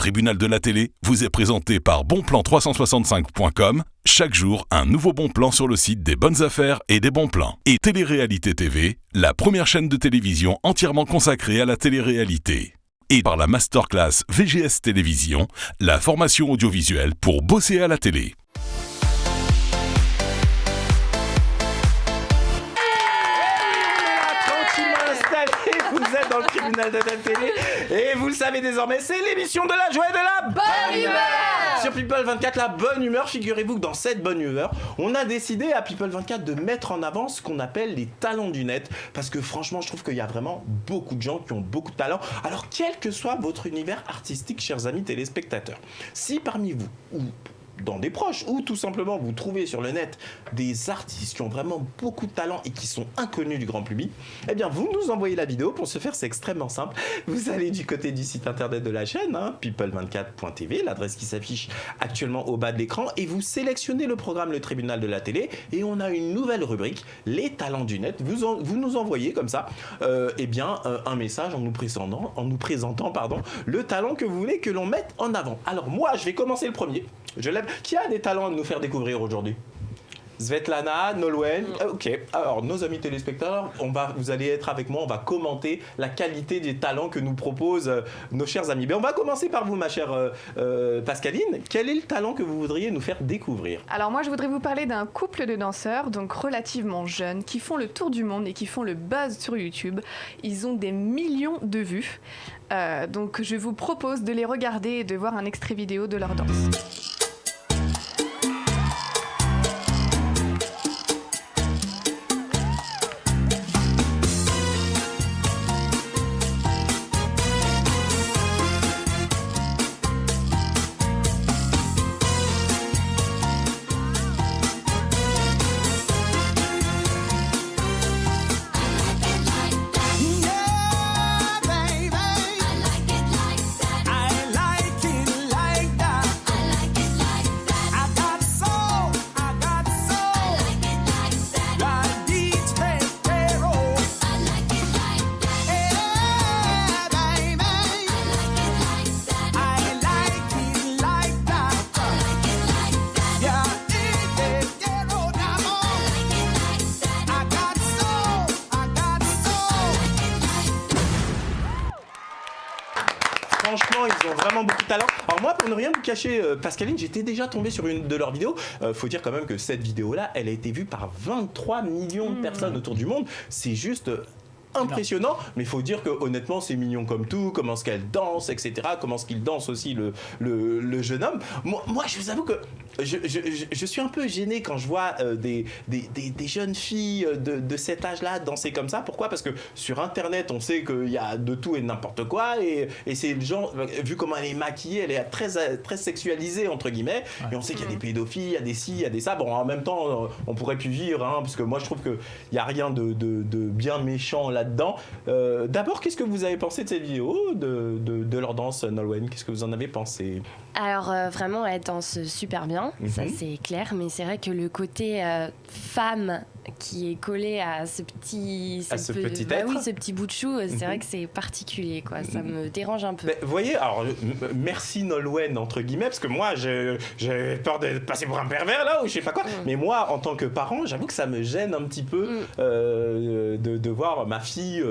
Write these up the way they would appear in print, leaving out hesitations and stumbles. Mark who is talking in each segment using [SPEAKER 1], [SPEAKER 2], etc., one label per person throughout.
[SPEAKER 1] tribunal de la télé vous est présenté par bonplan365.com. Chaque jour, un nouveau bon plan sur le site des bonnes affaires et des bons plans. Et Télé-Réalité TV, la première chaîne de télévision entièrement consacrée à la télé-réalité. Et par la masterclass VGS Télévision, la formation audiovisuelle pour bosser à la télé.
[SPEAKER 2] Vous êtes dans le tribunal de la télé et vous le savez désormais, c'est l'émission de la joie et de la bonne humeur sur People 24. La bonne humeur, figurez-vous que dans cette bonne humeur, on a décidé à People 24 de mettre en avant ce qu'on appelle les talents du net, parce que franchement je trouve qu'il y a vraiment beaucoup de gens qui ont beaucoup de talent. Alors quel que soit votre univers artistique, chers amis téléspectateurs, si parmi vous ou dans des proches, ou tout simplement vous trouvez sur le net des artistes qui ont vraiment beaucoup de talent et qui sont inconnus du grand public, eh bien vous nous envoyez la vidéo. Pour ce faire, c'est extrêmement simple. Vous allez du côté du site internet de la chaîne, people24.tv, l'adresse qui s'affiche actuellement au bas de l'écran, et vous sélectionnez le programme Le Tribunal de la télé, et on a une nouvelle rubrique, les talents du net. Vous nous envoyez comme ça un message en nous présentant le talent que vous voulez que l'on mette en avant. Alors moi, je vais commencer le premier. Qui a des talents à nous faire découvrir aujourd'hui ? Svetlana, Nolwenn. Ok. Alors, nos amis téléspectateurs, vous allez être avec moi, on va commenter la qualité des talents que nous proposent nos chers amis. On va commencer par vous, ma chère Pascaline. Quel est le talent que vous voudriez nous faire découvrir ?
[SPEAKER 3] Alors moi, je voudrais vous parler d'un couple de danseurs, donc relativement jeunes, qui font le tour du monde et qui font le buzz sur YouTube. Ils ont des millions de vues. Donc je vous propose de les regarder et de voir un extrait vidéo de leur danse.
[SPEAKER 2] Franchement, ils ont vraiment beaucoup de talent. Alors moi, pour ne rien vous cacher, Pascaline, j'étais déjà tombé sur une de leurs vidéos. Faut dire quand même que cette vidéo-là, elle a été vue par 23 millions de personnes autour du monde. C'est juste impressionnant, mais il faut dire que honnêtement c'est mignon comme tout, comment est-ce qu'elle danse, etc., comment est-ce qu'il danse aussi le jeune homme. Moi je vous avoue que je suis un peu gêné quand je vois des jeunes filles de cet âge-là danser comme ça. Pourquoi ? Parce que sur internet on sait qu'il y a de tout et de n'importe quoi, et c'est le genre, vu comment elle est maquillée, elle est très, très sexualisée entre guillemets, et on sait qu'il y a des pédophiles, il y a des ci, il y a des ça. Bon, en même temps on pourrait plus vivre, parce que moi je trouve qu'il n'y a rien de bien méchant là-dedans. D'abord, qu'est-ce que vous avez pensé de cette vidéo, de leur danse, Nolwenn ? Qu'est-ce que vous en avez pensé ?
[SPEAKER 4] Alors vraiment, elle danse super bien, ça c'est clair, mais c'est vrai que le côté femme qui est collé à ce petit être. Oui, ce petit bout de chou, c'est vrai que c'est particulier, quoi. Ça me dérange un peu.
[SPEAKER 2] Vous voyez, alors merci Nolwenn entre guillemets, parce que moi j'ai peur de passer pour un pervers là ou je sais pas quoi, mais moi en tant que parent, j'avoue que ça me gêne un petit peu de voir ma fille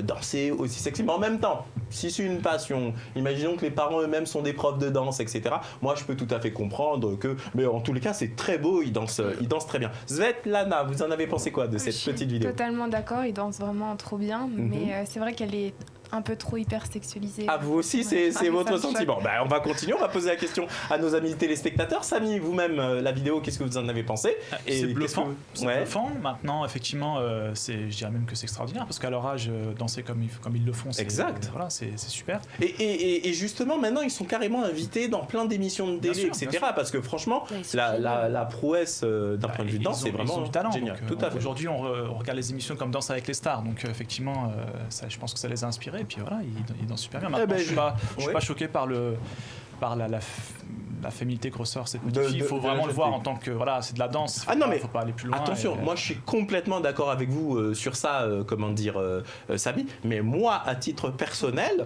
[SPEAKER 2] danser aussi sexy. Mais en même temps, si c'est une passion, imaginons que les parents eux-mêmes sont des profs de danse, etc. Moi je peux tout à fait comprendre que, mais en tous les cas c'est très beau, ils dansent très bien. Svetlana, vous en avez pensé quoi de cette petite vidéo ?
[SPEAKER 5] Totalement d'accord, il danse vraiment trop bien, mais c'est vrai qu'elle est un peu trop hyper sexualisée.
[SPEAKER 2] Ah, vous aussi, c'est votre sentiment. On va continuer, on va poser la question à nos amis téléspectateurs. Samy, vous-même, la vidéo, qu'est-ce que vous en avez pensé ?
[SPEAKER 6] C'est bluffant. Bluffant. Maintenant, effectivement, je dirais même que c'est extraordinaire, parce qu'à leur âge, danser comme ils le font,
[SPEAKER 2] exact.
[SPEAKER 6] Voilà, c'est super.
[SPEAKER 2] Et justement, maintenant, ils sont carrément invités dans plein d'émissions de télé, etc. Parce que franchement, la prouesse d'un point de vue de danse, c'est vraiment
[SPEAKER 6] du talent,
[SPEAKER 2] génial.
[SPEAKER 6] Donc, tout à fait. Aujourd'hui, on regarde les émissions comme Danse avec les stars, donc effectivement, je pense que ça les a inspirés. Et puis voilà, ils dansent super bien. Maintenant, je suis pas choqué par la féminité que ressort cette petite fille. Il faut vraiment le voir en tant que voilà, c'est de la danse. Faut pas aller plus loin.
[SPEAKER 2] Attention, moi je suis complètement d'accord avec vous sur ça, Samy. Mais moi, à titre personnel,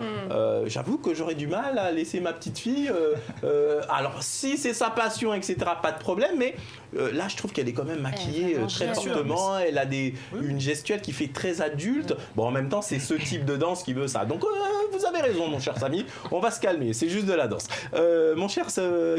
[SPEAKER 2] j'avoue que j'aurais du mal à laisser ma petite fille. Alors si c'est sa passion, etc., pas de problème. Mais là, je trouve qu'elle est quand même maquillée très fortement. Elle a une gestuelle qui fait très adulte. Bon, en même temps, c'est ce type de danse qui veut ça. Donc, vous avez raison, mon cher Samy. On va se calmer. C'est juste de la danse. Mon cher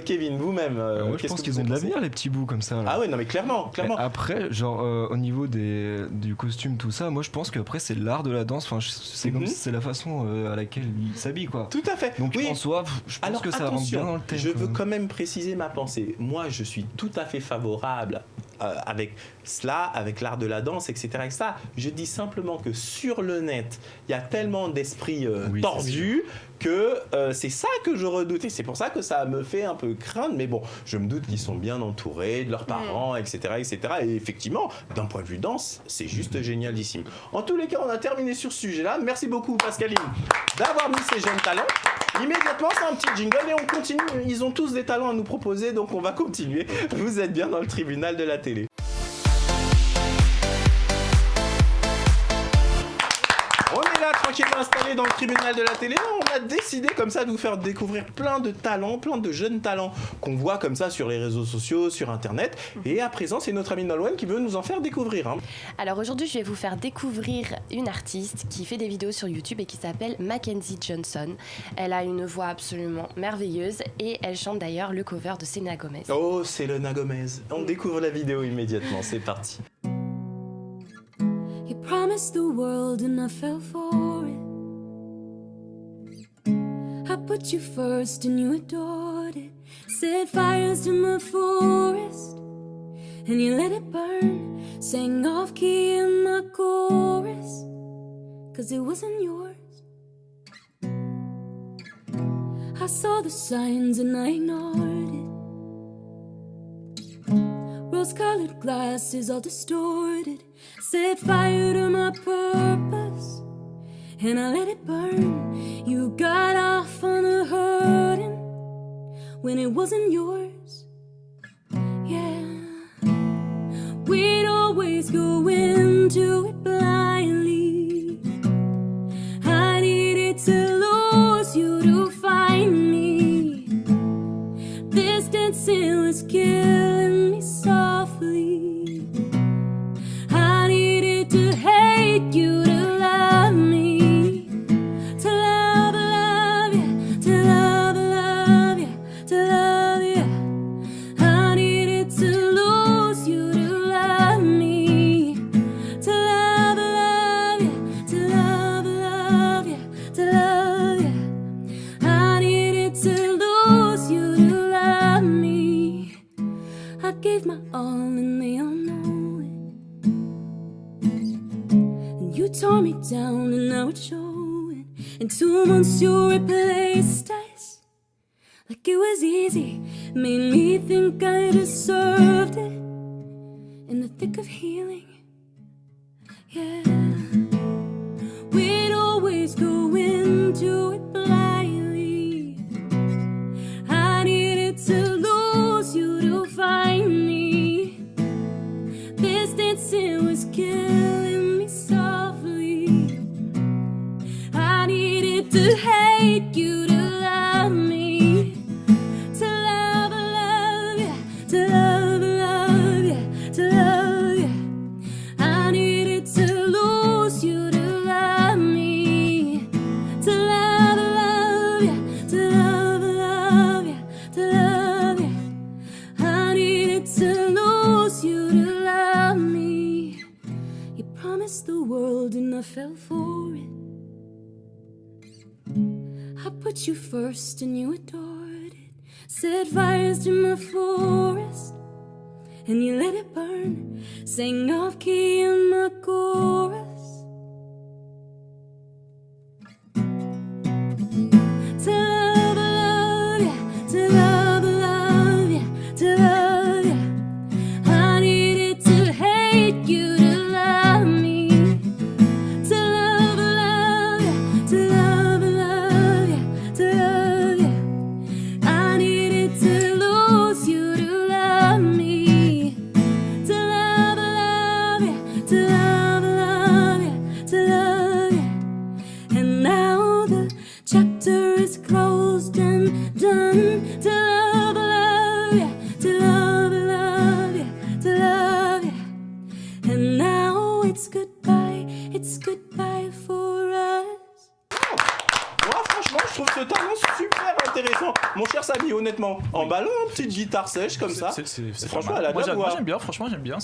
[SPEAKER 2] Kevin, vous-même.
[SPEAKER 7] Moi, je pense qu'ils ont de l'avenir, les petits bouts comme ça. Là.
[SPEAKER 2] Ah ouais, non, mais clairement.
[SPEAKER 7] Après, genre, au niveau du costume, tout ça, moi, je pense qu'après, c'est l'art de la danse. Enfin, c'est comme c'est la façon à laquelle ils s'habillent, quoi.
[SPEAKER 2] Tout à fait.
[SPEAKER 7] Donc, en soi, je pense que ça rentre bien dans le thème.
[SPEAKER 2] Je veux quand même préciser ma pensée. Moi, je suis tout à fait favorable avec cela, avec l'art de la danse, etc., etc. Je dis simplement que sur le net, il y a tellement d'esprits tordus que c'est ça que je redoute. Et c'est pour ça que ça me fait un peu craindre. Mais bon, je me doute qu'ils sont bien entourés de leurs parents, etc., etc. Et effectivement, d'un point de vue danse, c'est juste génialissime. En tous les cas, on a terminé sur ce sujet-là. Merci beaucoup, Pascaline, d'avoir mis ces jeunes talents. Immédiatement, c'est un petit jingle et on continue. Ils ont tous des talents à nous proposer, donc on va continuer. Vous êtes bien dans le tribunal de la télé. On est là, tranquillement installé dans le tribunal de la télé. On a décidé comme ça de vous faire découvrir plein de talents, plein de jeunes talents qu'on voit comme ça sur les réseaux sociaux, sur Internet. Et à présent, c'est notre amie Nolwenn qui veut nous en faire découvrir.
[SPEAKER 4] Alors aujourd'hui, je vais vous faire découvrir une artiste qui fait des vidéos sur YouTube et qui s'appelle Mackenzie Johnson. Elle a une voix absolument merveilleuse et elle chante d'ailleurs le cover de Selena Gomez.
[SPEAKER 2] Oh, Selena Gomez. On découvre la vidéo immédiatement. C'est parti.
[SPEAKER 8] You promised the world and I fell for it. I put you first and you adored it. Set fires to my forest and you let it burn. Sang off key in my chorus, 'cause it wasn't yours. I saw the signs and I ignored it. Rose-colored glasses all distorted. Set fire to my purpose and I let it burn. You got off on the hurting when it wasn't yours. Yeah, we'd always go into it blindly. I needed to lose you to find me. This dancing was killing me softly. I needed to hate you to love me, to love you, to love you, to love you. I needed to lose you to love me, to love you, to love you, to love you. I needed to lose you to love me. I gave my all and they all know it. And you tore me down and now it's showing. In 2 months you replaced us like it was easy. Made me think I deserved it. In the thick of healing, yeah. We'd always go into it blindly. I needed to lose you to find me. This dancing was killing me softly. I needed to hate you to love me, to love you, to love you, to love you. I needed to lose you to love me, to love you, to love you, to love you. I needed to lose you to love me. You promised the world and I fell for it. I put you first and you adored it. Set fires to my forest and you let it burn. Sang off key in my chorus. To love you, to love you, to love you. I needed to hate you to love me, to love you, to love you, to love you. I needed to done to love ya, to love ya, to love ya. And now it's goodbye for us.
[SPEAKER 2] Moi, franchement, je trouve ce talent super intéressant. Mon cher Samy, honnêtement, en ballon, petite guitare sèche comme ça. Franchement, elle a de la voix.
[SPEAKER 6] Franchement, j'aime bien.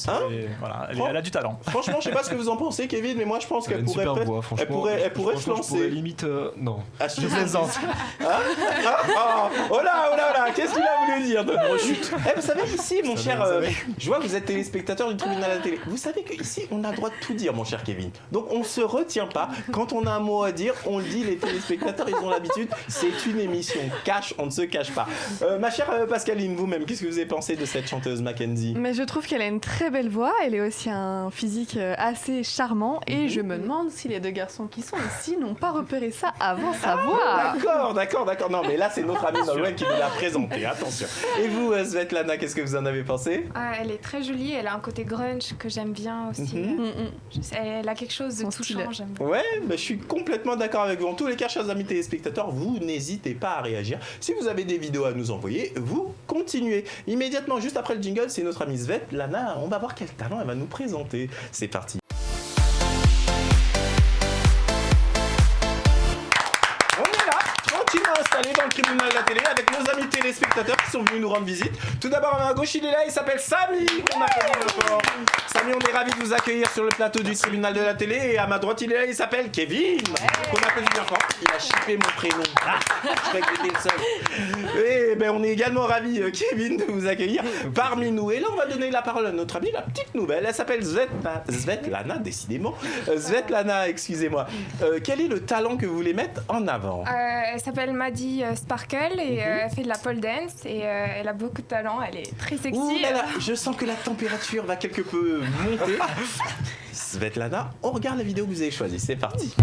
[SPEAKER 6] Voilà, elle a du talent.
[SPEAKER 2] Franchement, je sais pas ce que vous en pensez, Kevin, mais moi, je pense qu'elle pourrait se lancer.
[SPEAKER 7] Limite, non.
[SPEAKER 2] Ah, je plaisante. Oh là, qu'est-ce qu'il a voulu dire de rechute? Vous savez, ici, mon cher, je vois que vous êtes téléspectateur du tribunal à la télé. Vous savez qu'ici, on a le droit de tout dire, mon cher Kevin. Donc, on se retient pas. Quand on a un mot à dire, on le dit. Les téléspectateurs, ils ont l'habitude. C'est une émission cash, on ne se cache pas. Ma chère Pascaline, vous-même, qu'est-ce que vous avez pensé de cette chanteuse Mackenzie?
[SPEAKER 3] Mais je trouve qu'elle a une très belle voix. Elle est aussi un physique assez charmant. Et je me demande si les deux garçons qui sont ici n'ont pas repéré ça avant sa voix.
[SPEAKER 2] D'accord. Non, mais là, c'est notre amie Nolwenn qui nous l'a présenté. Attention. Et vous, Svetlana, qu'est-ce que vous en avez pensé?
[SPEAKER 5] Elle est très jolie. Elle a un côté grunge que j'aime bien aussi. Elle a quelque chose de touchant. J'aime bien.
[SPEAKER 2] Ouais, je suis complètement d'accord avec vous. En tous les cas, chers amis téléspectateurs, vous n'hésitez pas à réagir. Si vous avez des vidéos à nous envoyer, vous continuez. Immédiatement, juste après le jingle, c'est notre amie Svetlana. On va voir quel talent elle va nous présenter. C'est parti. Installé dans le tribunal de la télé avec nos amis téléspectateurs qui sont venus nous rendre visite. Tout d'abord, à ma gauche, il est là, il s'appelle Samy, qu'on applaudit fort. Samy, on est ravis de vous accueillir sur le plateau du tribunal de la télé. Et à ma droite, il est là, il s'appelle Kevin, qu'on applaudit bien fort. Il a chippé mon prénom. Je croyais que j'étais le seul. Et ben, on est également ravis, Kevin, de vous accueillir parmi nous. Et là, on va donner la parole à notre amie, la petite nouvelle. Elle s'appelle Svetlana, décidément. Svetlana, excusez-moi. Quel est le talent que vous voulez mettre en avant?
[SPEAKER 5] Elle s'appelle Maddie Sparkle et elle fait de la pole dance et elle a beaucoup de talent, elle est très sexy.
[SPEAKER 2] Ouh là là, je sens que la température va quelque peu monter. Svetlana, on regarde la vidéo que vous avez choisie, c'est parti.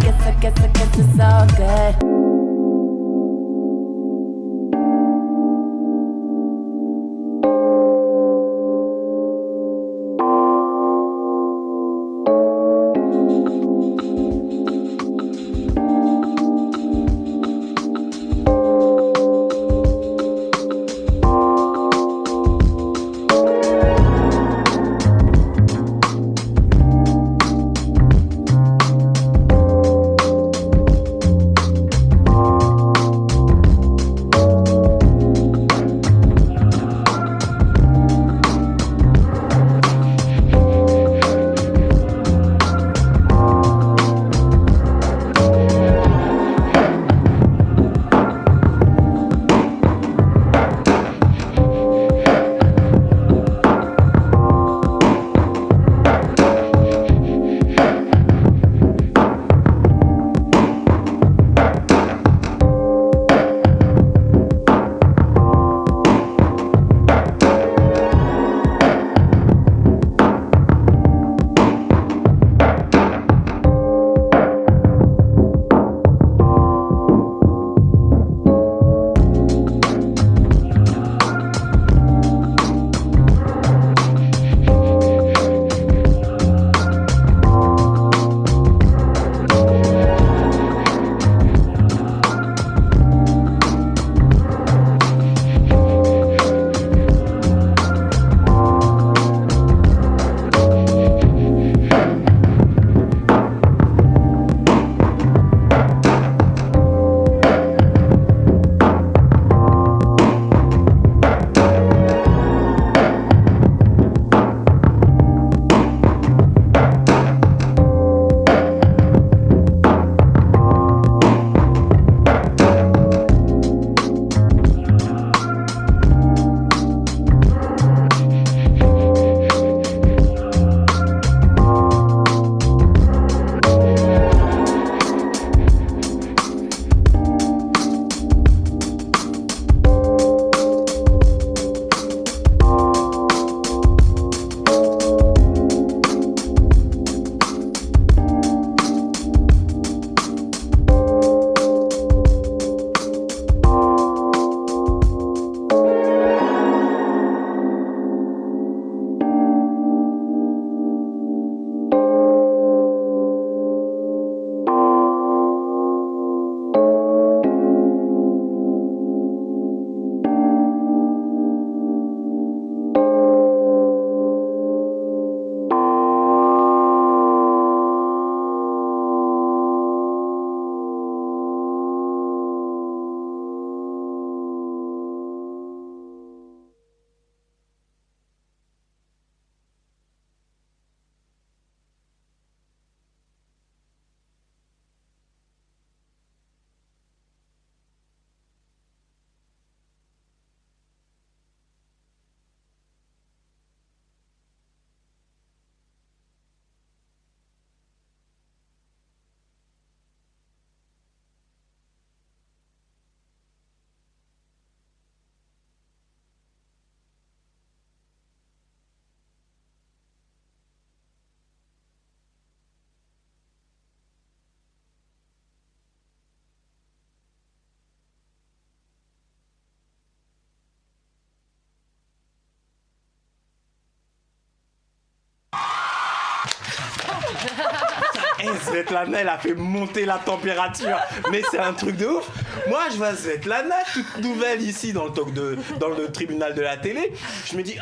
[SPEAKER 2] Svetlana, elle a fait monter la température. Mais c'est un truc de ouf. Moi, je vois Svetlana, toute nouvelle ici dans le tribunal de la télé. Je me dis,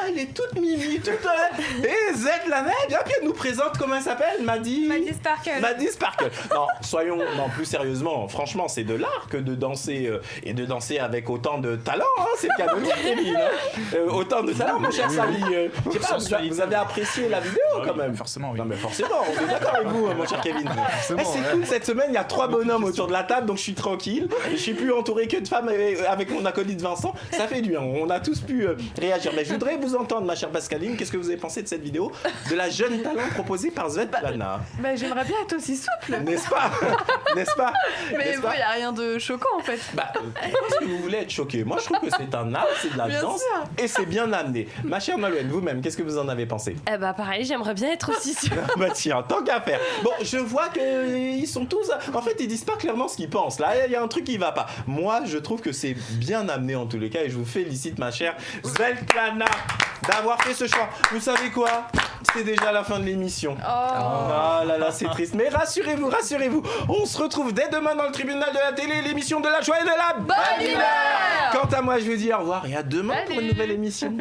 [SPEAKER 2] elle est toute mimi, toute... Et Svetlana, eh bien, puis elle nous présente, comment elle s'appelle ? Maddy Sparkle. Non, plus sérieusement, franchement, c'est de l'art que de danser et de danser avec autant de talent. Hein, c'est le cas de dire, Kevin. Autant de talent, mon cher Sally. Je sais pas, vous avez apprécié la vidéo quand même.
[SPEAKER 6] Forcément, oui.
[SPEAKER 2] Non, mais forcément, on est d'accord avec vous, mon cher Kevin. C'est cool, cette semaine, il y a 3 bonhommes autour de la table, donc je suis tranquille. Je suis plus entouré que de femmes avec mon acolyte Vincent. Ça fait du bien. On a tous pu réagir. Mais je voudrais vous entendre, ma chère Pascaline. Qu'est-ce que vous avez pensé de cette vidéo de la jeune talent proposée par Svetlana ?
[SPEAKER 3] J'aimerais bien être aussi souple.
[SPEAKER 2] N'est-ce pas ?
[SPEAKER 3] Mais bon, il n'y a rien de choquant en fait.
[SPEAKER 2] Est-ce que vous voulez être choqué ? Moi, je trouve que c'est un art, c'est de la danse et c'est bien amené. Ma chère Nolwenn, vous-même, qu'est-ce que vous en avez pensé ?
[SPEAKER 4] Pareil, j'aimerais bien être aussi sûre.
[SPEAKER 2] Tiens, tant qu'à faire. Bon, je vois qu'ils sont tous... En fait, ils disent pas clairement ce qu'ils pensent. Là, il y a un truc qui va pas. Moi, je trouve que c'est bien amené en tous les cas et je vous félicite, ma chère Svetlana, d'avoir fait ce choix. Vous savez quoi ? C'est déjà la fin de l'émission. Ah là là, c'est triste. Mais rassurez-vous. On se retrouve dès demain dans le tribunal de la télé, l'émission de la joie et de la bonne humeur. Quant à moi, je vous dis au revoir et à demain pour une nouvelle émission.